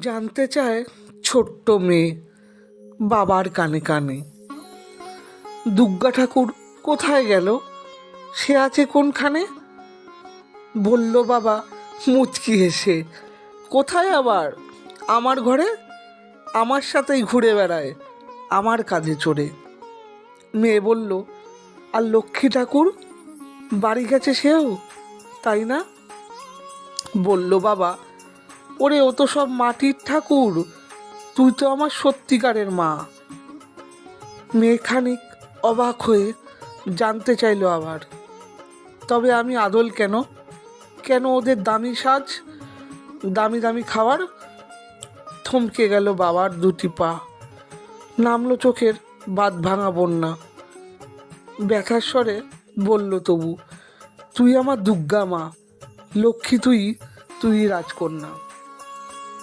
জানতে চায় ছোট্ট মেয়ে বাবার কানে কানে, দুর্গা ঠাকুর কোথায় গেল, সে আছে কোনখানে? বলল বাবা মুচকি হেসে, কোথায় আবার? আমার ঘরে, আমার সাথেই ঘুরে বেড়ায়, আমার কাঁধে চড়ে। মেয়ে বলল, আর লক্ষ্মী ঠাকুর বাড়ি গেছে সেও, তাই না? বলল বাবা, ওরে ও তো সব মাটির ঠাকুর, তুই তো আমার সত্যিকারের মা। মেয়ে খানিক অবাক হয়ে জানতে চাইলো আবার, তবে আমি আদল কেন? কেন ওদের দামি সাজ, দামি দামি খাবার? থমকে গেল বাবার দুটি পা, নামলো চোখের বাঁধ ভাঙা বন্যা। ব্যথার স্বরে বলল তবু, তুই আমার দুর্গা মা, লক্ষ্মী তুই, তুই রাজকন্যা।